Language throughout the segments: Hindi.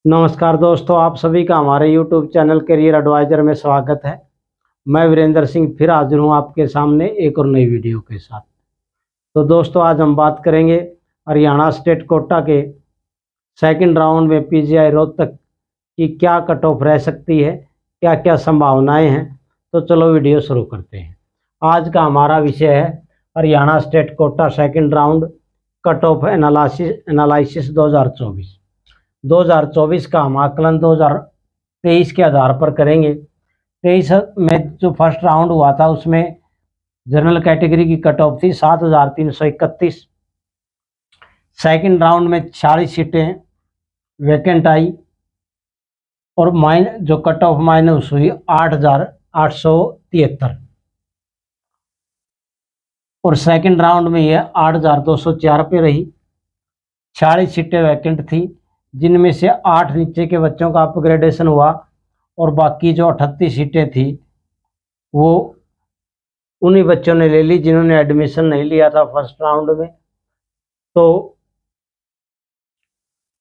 नमस्कार दोस्तों, आप सभी का हमारे YouTube चैनल करियर एडवाइजर में स्वागत है। मैं वीरेंद्र सिंह फिर हाजिर हूँ आपके सामने एक और नई वीडियो के साथ। तो दोस्तों, आज हम बात करेंगे हरियाणा स्टेट कोटा के सेकंड राउंड में PGI रोहतक की क्या कट ऑफ रह सकती है, क्या क्या संभावनाएं हैं। तो चलो वीडियो शुरू करते हैं। आज का हमारा विषय है Haryana state quota second round cut off analysis 2024 का हम आकलन 2023 के आधार पर करेंगे। 23 में जो फर्स्ट राउंड हुआ था उसमें जनरल कैटेगरी की कट ऑफ थी 7,331। सेकंड राउंड में 46 सीटें वैकेंट आई और जो कट ऑफ माइनस हुई 8,873 और सेकंड राउंड में यह 8,204 पे रही। 46 सीटें वैकेंट थी जिनमें से 8 नीचे के बच्चों का अपग्रेडेशन हुआ और बाकी जो 38 सीटें थी वो उन्हीं बच्चों ने ले ली जिन्होंने एडमिशन नहीं लिया था फर्स्ट राउंड में। तो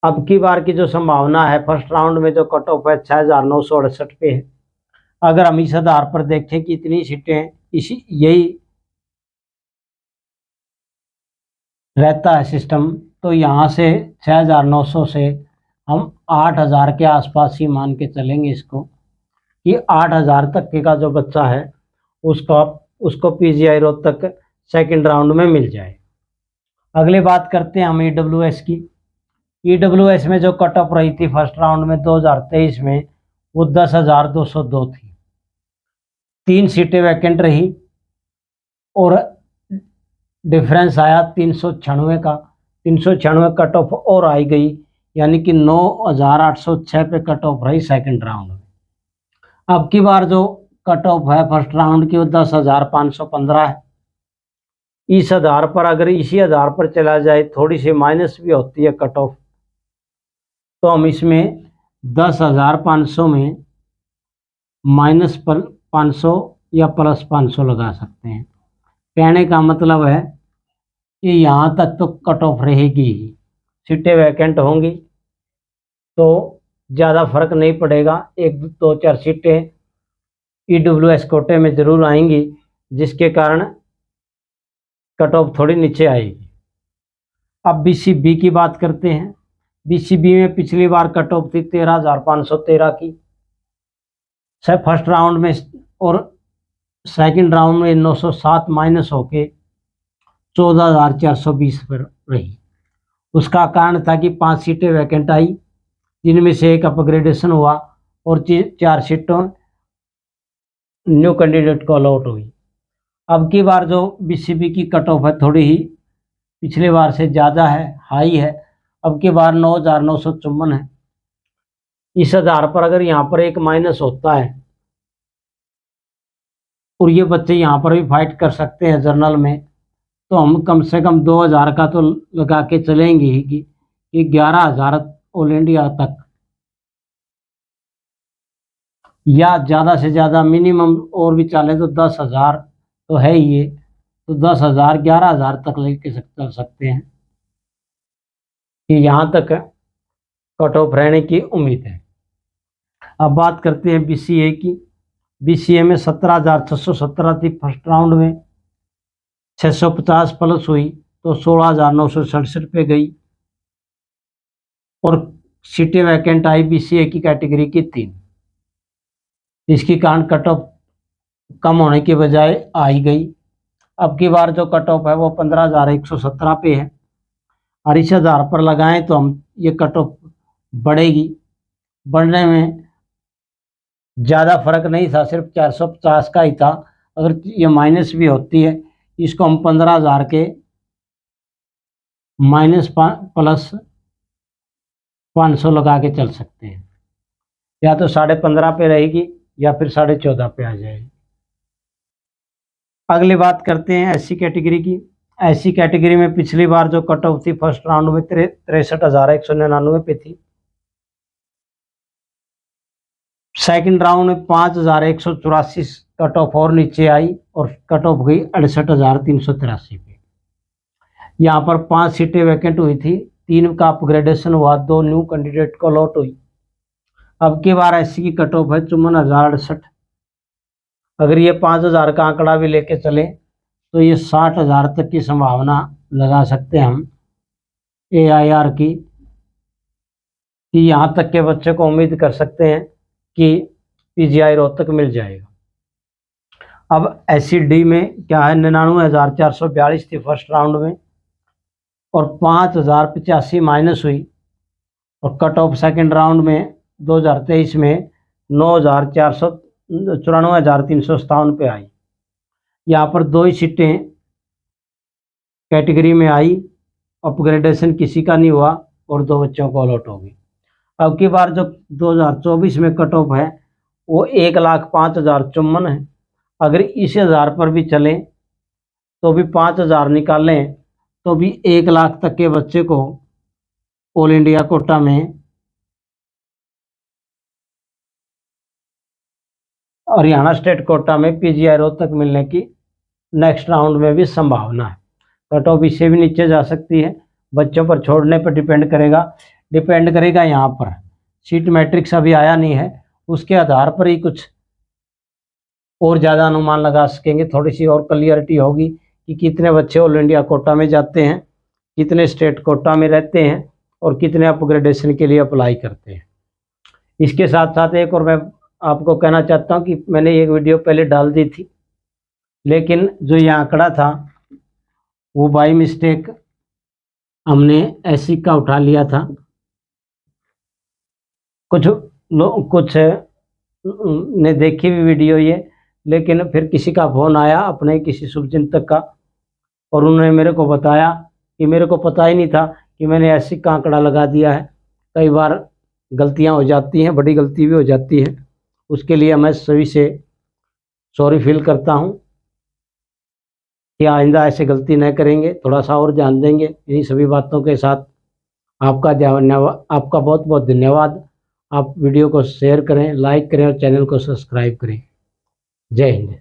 अब की बार की जो संभावना है फर्स्ट राउंड में जो कट ऑफ है 6,968 पे है। अगर हम इस आधार पर देखें कि इतनी सीटें यही रहता है सिस्टम, तो यहाँ से 6,900 से हम 8,000 के आसपास ही मान के चलेंगे इसको कि 8,000 तक का जो बच्चा है उसको PGI रोहतक सेकंड राउंड में मिल जाए। अगली बात करते हैं हम EWS की। EWS में जो कट ऑफ रही थी फर्स्ट राउंड में 2023 में वो 10,202 थी। 3 सीटें वैकेंट रही और डिफरेंस आया 396 का। 396 कट ऑफ और आई गई, यानी कि 9,806 पे कट ऑफ रही सेकंड राउंड में। अब की बार जो कट ऑफ है फर्स्ट राउंड की वो 10,515 है। इस आधार पर अगर इसी आधार पर चला जाए, थोड़ी सी माइनस भी होती है कट ऑफ, तो हम इसमें 10,500 में -500 या +500 लगा सकते हैं। कहने का मतलब है कि यहाँ तक तो कट ऑफ रहेगी ही, सीटें वैकेंट होंगी तो ज़्यादा फर्क नहीं पड़ेगा। 1 2 4 सीटें EWS कोटे में ज़रूर आएंगी जिसके कारण कट ऑफ थोड़ी नीचे आएगी। अब BCB की बात करते हैं। BCB में पिछली बार कट ऑफ थी 13,513 की फर्स्ट राउंड में और सेकंड राउंड में 907 माइनस होके 14,420 पर रही। उसका कारण था कि 5 सीटें वैकेंट आई जिनमें से एक अपग्रेडेशन हुआ और 4 सीटों न्यू कैंडिडेट को अलॉट हुई। अब की बार जो BCB की कट ऑफ है थोड़ी ही पिछले बार से ज़्यादा है, हाई है। अब की बार 9,954 है। इस आधार पर अगर यहाँ पर एक माइनस होता है और ये बच्चे यहाँ पर भी फाइट कर सकते हैं जर्नल में, तो हम कम से कम 2,000 का तो लगा के चलेंगे ही कि 11,000 ऑल इंडिया तक, या ज़्यादा से ज़्यादा मिनिमम और भी चले तो 10,000 तो है ही ये, तो 10,000 11,000 तक लेके चल सकते हैं कि यहाँ तक कट ऑफ रहने की उम्मीद है। अब बात करते हैं BCA की। BCA में 17,617 थी फर्स्ट राउंड में, 650 प्लस हुई तो 16,967 पे गई और सीटें वैकेंट आई BCA की कैटेगरी की 3। इसके कारण कट ऑफ कम होने की बजाय आई गई। अब की बार जो कट ऑफ है वो 15,117 पे है और इस आधार पर लगाएं तो हम ये कट ऑफ बढ़ेगी। बढ़ने में ज़्यादा फर्क नहीं था, सिर्फ 450 का ही था। अगर ये माइनस भी होती है इसको हम 15,000 के -+500 लगा के चल सकते हैं। या तो 15.5 पे रहेगी या फिर 14.5 पे आ जाएगी। अगली बात करते हैं SC कैटेगरी की। SC कैटेगरी में पिछली बार जो कट ऑफ थी फर्स्ट राउंड में 63,199 पे थी। सेकंड राउंड में 5,184 कट ऑफ और नीचे आई और कट ऑफ गई 68,383 पे। यहाँ पर 5 सीटें वैकेंट हुई थी, 3 का अपग्रेडेशन हुआ, 2 न्यू कैंडिडेट को अलॉट हुई। अब की बार एससी की कट ऑफ है 54,068। अगर ये 5,000 का आंकड़ा भी लेके चले तो ये 60,000 तक की संभावना लगा सकते हैं हम AIR की, कि यहाँ तक के बच्चे को उम्मीद कर सकते हैं कि PGI रोहतक मिल जाएगा। अब SCD में क्या है, 99,442 थी फर्स्ट राउंड में और 5,085 माइनस हुई, और कट ऑफ सेकेंड राउंड में 2023 में 94,357 पे आई। यहाँ पर 2 ही सीटें कैटेगरी में आई, अपग्रेडेशन किसी का नहीं हुआ और 2 बच्चों को अलॉट होगी। अब की बार जो 2024 में कट ऑफ है वो 1,05,054 है। अगर इस 1000 पर भी चलें तो भी 5,000 निकालें तो भी 1 लाख तक के बच्चे को ऑल इंडिया कोटा में हरियाणा स्टेट कोटा में PGI रोहतक मिलने की नेक्स्ट राउंड में भी संभावना है। कट ऑफ इससे भी नीचे जा सकती है, बच्चों पर छोड़ने पर डिपेंड करेगा। यहाँ पर सीट मैट्रिक्स अभी आया नहीं है, उसके आधार पर ही कुछ और ज़्यादा अनुमान लगा सकेंगे। थोड़ी सी और क्लियरिटी होगी कि कितने बच्चे ऑल इंडिया कोटा में जाते हैं, कितने स्टेट कोटा में रहते हैं और कितने अपग्रेडेशन के लिए अप्लाई करते हैं। इसके साथ साथ एक और मैं आपको कहना चाहता हूँ कि मैंने एक वीडियो पहले डाल दी थी, लेकिन जो ये आंकड़ा था वो बाई मिस्टेक हमने SC का उठा लिया था। कुछ ने देखी भी वीडियो ये, लेकिन फिर किसी का फ़ोन आया अपने किसी शुभचिंतक का, और उन्होंने मेरे को बताया कि मेरे को पता ही नहीं था कि मैंने SC का आंकड़ा लगा दिया है। कई बार गलतियां हो जाती हैं, बड़ी गलती भी हो जाती है, उसके लिए मैं सभी से सॉरी फील करता हूं कि आइंदा ऐसे गलती न करेंगे, थोड़ा सा और ध्यान देंगे। इन्हीं सभी बातों के साथ आपका बहुत बहुत धन्यवाद। आप वीडियो को शेयर करें, लाइक करें और चैनल को सब्सक्राइब करें। जय हिंद।